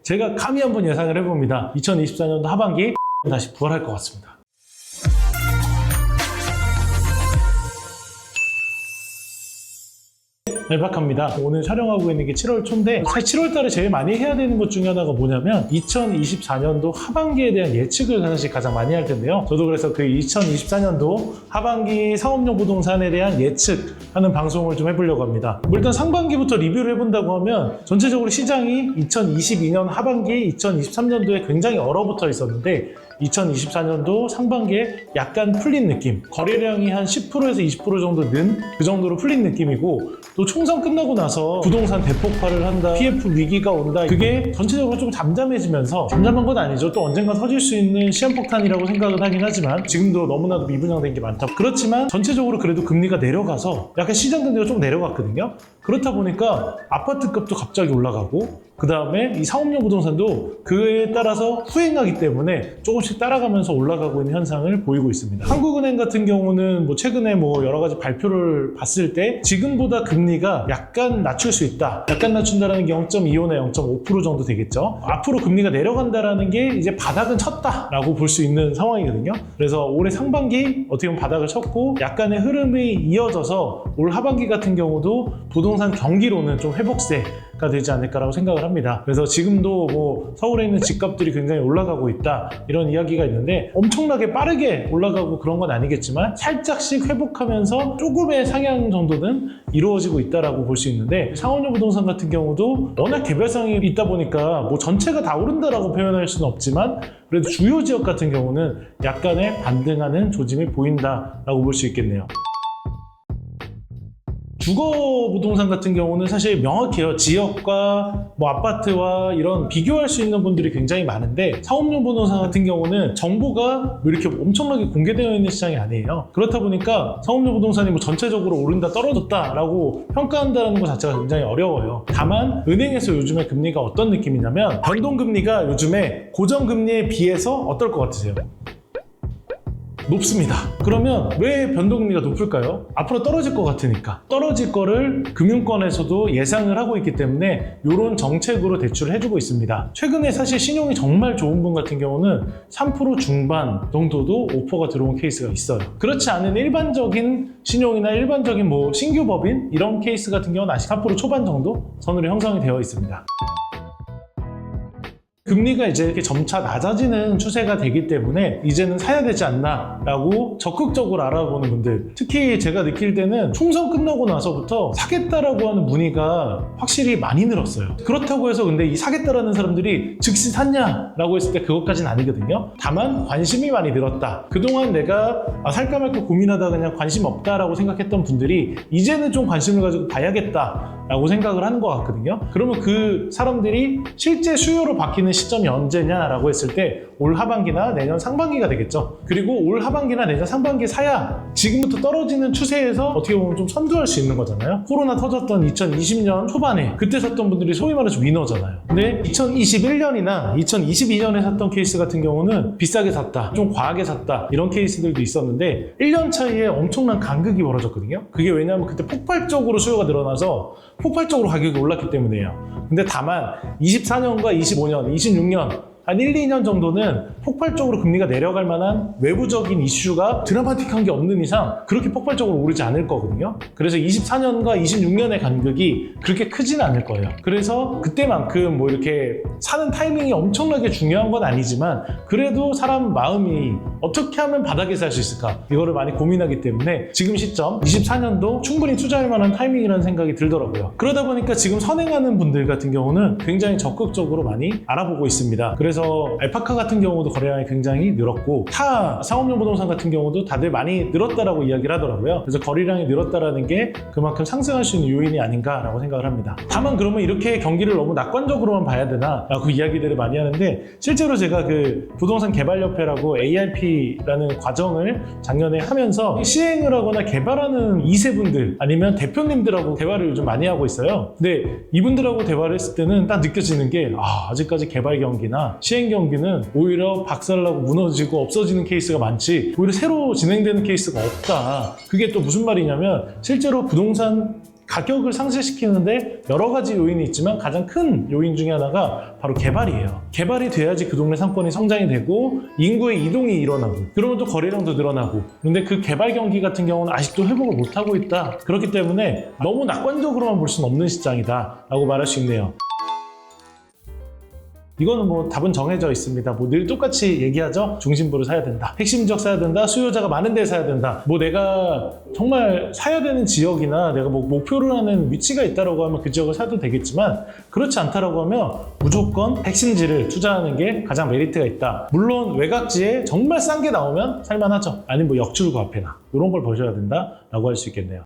제가 감히 한번 예상을 해봅니다. 2024년도 하반기 다시 부활할 것 같습니다. 멜박합니다. 오늘 촬영하고 있는 게 7월 초인데 사실 7월 달에 제일 많이 해야 되는 것 중에 하나가 뭐냐면 2024년도 하반기에 대한 예측을 사실 가장 많이 할 텐데요. 저도 그래서 그 2024년도 하반기 상업용 부동산에 대한 예측하는 방송을 좀 해보려고 합니다. 일단 상반기부터 리뷰를 해본다고 하면 전체적으로 시장이 2022년 하반기, 2023년도에 굉장히 얼어붙어 있었는데 2024년도 상반기에 약간 풀린 느낌, 거래량이 한 10%에서 20% 정도 는 그 정도로 풀린 느낌이고, 또 총선 끝나고 나서 부동산 대폭발을 한다, PF 위기가 온다, 그게 전체적으로 좀 잠잠해지면서, 잠잠한 건 아니죠. 또 언젠가 터질 수 있는 시한폭탄이라고 생각은 하긴 하지만 지금도 너무나도 미분양된 게 많다. 그렇지만 전체적으로 그래도 금리가 내려가서 약간 시장 금리가 좀 내려갔거든요. 그렇다 보니까 아파트값도 갑자기 올라가고, 그 다음에 이 상업용 부동산도 그에 따라서 후행하기 때문에 조금씩 따라가면서 올라가고 있는 현상을 보이고 있습니다. 한국은행 같은 경우는 최근에 여러 가지 발표를 봤을 때 지금보다 금리가 약간 낮출 수 있다. 약간 낮춘다라는 게 0.25나 0.5% 정도 되겠죠. 앞으로 금리가 내려간다라는 게 이제 바닥은 쳤다라고 볼 수 있는 상황이거든요. 그래서 올해 상반기 어떻게 보면 바닥을 쳤고 약간의 흐름이 이어져서 올 하반기 같은 경우도 부동산 경기로는 좀 회복세가 되지 않을까라고 생각을 합니다. 그래서 지금도 서울에 있는 집값들이 굉장히 올라가고 있다, 이런 이야기가 있는데 엄청나게 빠르게 올라가고 그런 건 아니겠지만 살짝씩 회복하면서 조금의 상향 정도는 이루어지고 있다라고 볼 수 있는데, 상업용 부동산 같은 경우도 워낙 개별성이 있다 보니까 전체가 다 오른다라고 표현할 수는 없지만 그래도 주요 지역 같은 경우는 약간의 반등하는 조짐이 보인다라고 볼 수 있겠네요. 주거 부동산 같은 경우는 사실 명확해요. 지역과 아파트와 이런 비교할 수 있는 분들이 굉장히 많은데, 상업용 부동산 같은 경우는 정보가 이렇게 엄청나게 공개되어 있는 시장이 아니에요. 그렇다 보니까 상업용 부동산이 전체적으로 오른다 떨어졌다 라고 평가한다는 것 자체가 굉장히 어려워요. 다만 은행에서 요즘에 금리가 어떤 느낌이냐면, 변동금리가 요즘에 고정금리에 비해서 어떨 것 같으세요? 높습니다. 그러면 왜 변동금리가 높을까요? 앞으로 떨어질 것 같으니까. 떨어질 거를 금융권에서도 예상을 하고 있기 때문에 이런 정책으로 대출을 해주고 있습니다. 최근에 사실 신용이 정말 좋은 분 같은 경우는 3% 중반 정도도 오퍼가 들어온 케이스가 있어요. 그렇지 않은 일반적인 신용이나 일반적인 신규 법인 이런 케이스 같은 경우는 아직 4% 초반 정도 선으로 형성이 되어 있습니다. 금리가 이제 이렇게 점차 낮아지는 추세가 되기 때문에 이제는 사야 되지 않나 라고 적극적으로 알아보는 분들, 특히 제가 느낄 때는 총선 끝나고 나서부터 사겠다라고 하는 문의가 확실히 많이 늘었어요. 그렇다고 해서 근데 이 사겠다라는 사람들이 즉시 샀냐라고 했을 때 그것까지는 아니거든요. 다만 관심이 많이 늘었다. 그동안 내가 살까 말까 고민하다가 그냥 관심 없다라고 생각했던 분들이 이제는 좀 관심을 가지고 봐야겠다 라고 생각을 하는 것 같거든요. 그러면 그 사람들이 실제 수요로 바뀌는 시점이 언제냐라고 했을 때 올 하반기나 내년 상반기가 되겠죠. 그리고 올 하반기나 내년 상반기에 사야 지금부터 떨어지는 추세에서 어떻게 보면 좀 선두할 수 있는 거잖아요. 코로나 터졌던 2020년 초반에 그때 샀던 분들이 소위 말해서 위너잖아요. 근데 2021년이나 2022년에 샀던 케이스 같은 경우는 비싸게 샀다, 좀 과하게 샀다, 이런 케이스들도 있었는데 1년 차이에 엄청난 간극이 벌어졌거든요. 그게 왜냐하면 그때 폭발적으로 수요가 늘어나서 폭발적으로 가격이 올랐기 때문이에요. 근데 다만 24년과 25년, 26년 한 1, 2년 정도는 폭발적으로 금리가 내려갈 만한 외부적인 이슈가 드라마틱한 게 없는 이상 그렇게 폭발적으로 오르지 않을 거거든요. 그래서 24년과 26년의 간극이 그렇게 크지는 않을 거예요. 그래서 그때만큼 이렇게 사는 타이밍이 엄청나게 중요한 건 아니지만 그래도 사람 마음이 어떻게 하면 바닥에 살 수 있을까, 이거를 많이 고민하기 때문에 지금 시점 24년도 충분히 투자할 만한 타이밍이라는 생각이 들더라고요. 그러다 보니까 지금 선행하는 분들 같은 경우는 굉장히 적극적으로 많이 알아보고 있습니다. 그래서 알파카 같은 경우도 거래량이 굉장히 늘었고, 타 상업용 부동산 같은 경우도 다들 많이 늘었다라고 이야기를 하더라고요. 그래서 거래량이 늘었다라는 게 그만큼 상승할 수 있는 요인이 아닌가라고 생각을 합니다. 다만 그러면 이렇게 경기를 너무 낙관적으로만 봐야 되나 라고 이야기들을 많이 하는데, 실제로 제가 그 부동산 개발협회라고 ARP라는 과정을 작년에 하면서 시행을 하거나 개발하는 2세분들 아니면 대표님들하고 대화를 요즘 많이 하고 있어요. 근데 이분들하고 대화를 했을 때는 딱 느껴지는 게 아직까지 개발 경기나 시행 경기는 오히려 박살나고 무너지고 없어지는 케이스가 많지 오히려 새로 진행되는 케이스가 없다. 그게 또 무슨 말이냐면 실제로 부동산 가격을 상쇄시키는데 여러 가지 요인이 있지만 가장 큰 요인 중에 하나가 바로 개발이에요. 개발이 돼야지 그 동네 상권이 성장이 되고 인구의 이동이 일어나고 그러면 또 거래량도 늘어나고. 근데 그 개발 경기 같은 경우는 아직도 회복을 못하고 있다. 그렇기 때문에 너무 낙관적으로만 볼 수는 없는 시장이다 라고 말할 수 있네요. 이거는 뭐 답은 정해져 있습니다. 뭐 늘 똑같이 얘기하죠. 중심부를 사야 된다. 핵심 지역 사야 된다. 수요자가 많은 데 사야 된다. 뭐 내가 정말 사야 되는 지역이나 내가 뭐 목표를 하는 위치가 있다라고 하면 그 지역을 사도 되겠지만 그렇지 않다라고 하면 무조건 핵심지를 투자하는 게 가장 메리트가 있다. 물론 외곽지에 정말 싼 게 나오면 살만하죠. 아니면 뭐 역출구 앞에나 이런 걸 보셔야 된다라고 할 수 있겠네요.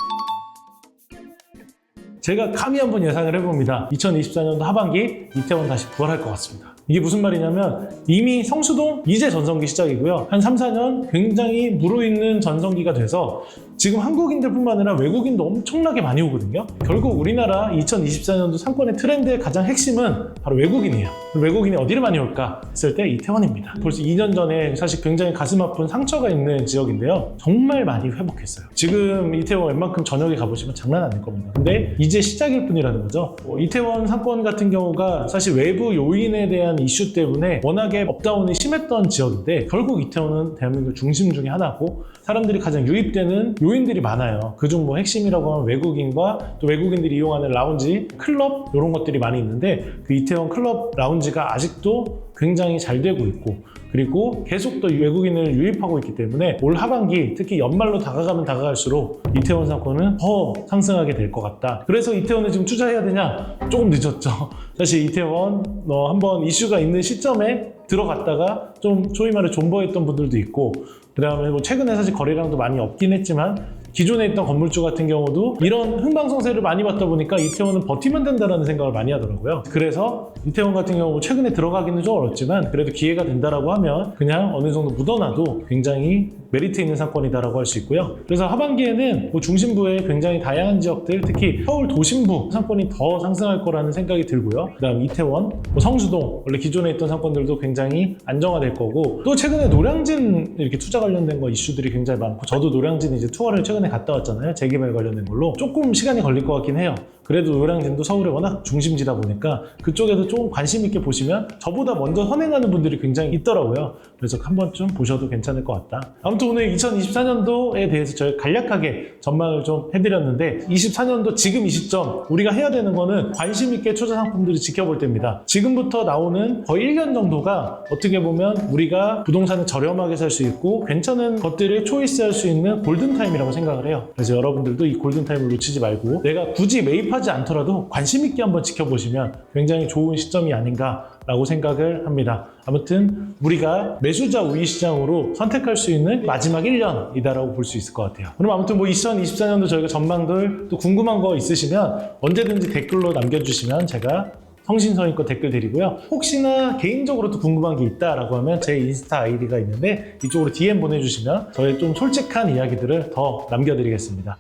제가 감히 한번 예상을 해봅니다. 2024년도 하반기 이태원 다시 부활할 것 같습니다. 이게 무슨 말이냐면 이미 성수동 이제 전성기 시작이고요. 한 3, 4년 굉장히 무르익는 전성기가 돼서 지금 한국인들뿐만 아니라 외국인도 엄청나게 많이 오거든요. 결국 우리나라 2024년도 상권의 트렌드의 가장 핵심은 바로 외국인이에요. 외국인이 어디를 많이 올까 했을 때 이태원입니다. 벌써 2년 전에 사실 굉장히 가슴 아픈 상처가 있는 지역인데요. 정말 많이 회복했어요. 지금 이태원 웬만큼 저녁에 가보시면 장난 아닐 겁니다. 근데 이제 시작일 뿐이라는 거죠. 이태원 상권 같은 경우가 사실 외부 요인에 대한 이슈 때문에 워낙에 업다운이 심했던 지역인데 결국 이태원은 대한민국 중심 중에 하나고 사람들이 가장 유입되는 요인들이 많아요. 그중 뭐 핵심이라고 하면 외국인과 또 외국인들이 이용하는 라운지, 클럽 이런 것들이 많이 있는데 그 이태원 클럽 라운지가 아직도 굉장히 잘 되고 있고 그리고 계속 또 외국인을 유입하고 있기 때문에 올 하반기 특히 연말로 다가가면 다가갈수록 이태원 상권은 더 상승하게 될 것 같다. 그래서 이태원에 지금 투자해야 되냐? 조금 늦었죠. 사실 이태원 한번 이슈가 있는 시점에 들어갔다가 좀 소위 말해 존버했던 분들도 있고 그 다음에 뭐 최근에 사실 거래량도 많이 없긴 했지만 기존에 있던 건물주 같은 경우도 이런 흥망성쇠를 많이 받다 보니까 이태원은 버티면 된다라는 생각을 많이 하더라고요. 그래서 이태원 같은 경우 최근에 들어가기는 좀 어렵지만 그래도 기회가 된다라고 하면 그냥 어느 정도 묻어놔도 굉장히 메리트 있는 상권이다라고 할 수 있고요. 그래서 하반기에는 뭐 중심부에 굉장히 다양한 지역들, 특히 서울 도심부 상권이 더 상승할 거라는 생각이 들고요. 그다음 이태원, 뭐 성수동 원래 기존에 있던 상권들도 굉장히 안정화될 거고 또 최근에 노량진 이렇게 투자 관련된 거 이슈들이 굉장히 많고 저도 노량진 이제 투어를 최근에 갔다 왔잖아요. 재개발 관련된 걸로 조금 시간이 걸릴 것 같긴 해요. 그래도 노량진도 서울의 워낙 중심지다 보니까 그쪽에도 좀 관심 있게 보시면 저보다 먼저 선행하는 분들이 굉장히 있더라고요. 그래서 한 번쯤 보셔도 괜찮을 것 같다. 아무튼 오늘 2024년도에 대해서 저희 간략하게 전망을 좀 해드렸는데 24년도 지금 이 시점 우리가 해야 되는 거는 관심 있게 투자 상품들을 지켜볼 때입니다. 지금부터 나오는 거의 1년 정도가 어떻게 보면 우리가 부동산을 저렴하게 살 수 있고 괜찮은 것들을 초이스할 수 있는 골든타임이라고 생각을 해요. 그래서 여러분들도 이 골든타임을 놓치지 말고 내가 굳이 매입하지 않더라도 관심 있게 한번 지켜보시면 굉장히 좋은 시점이 아닌가라고 생각을 합니다. 아무튼 우리가 매수자 우위 시장으로 선택할 수 있는 마지막 1년이다라고 볼 수 있을 것 같아요. 그럼 아무튼 뭐 2024년도 저희가 전망들 또 궁금한 거 있으시면 언제든지 댓글로 남겨주시면 제가 성심성의껏 댓글 드리고요. 혹시나 개인적으로 또 궁금한 게 있다라고 하면 제 인스타 아이디가 있는데 이쪽으로 DM 보내주시면 저의 좀 솔직한 이야기들을 더 남겨드리겠습니다.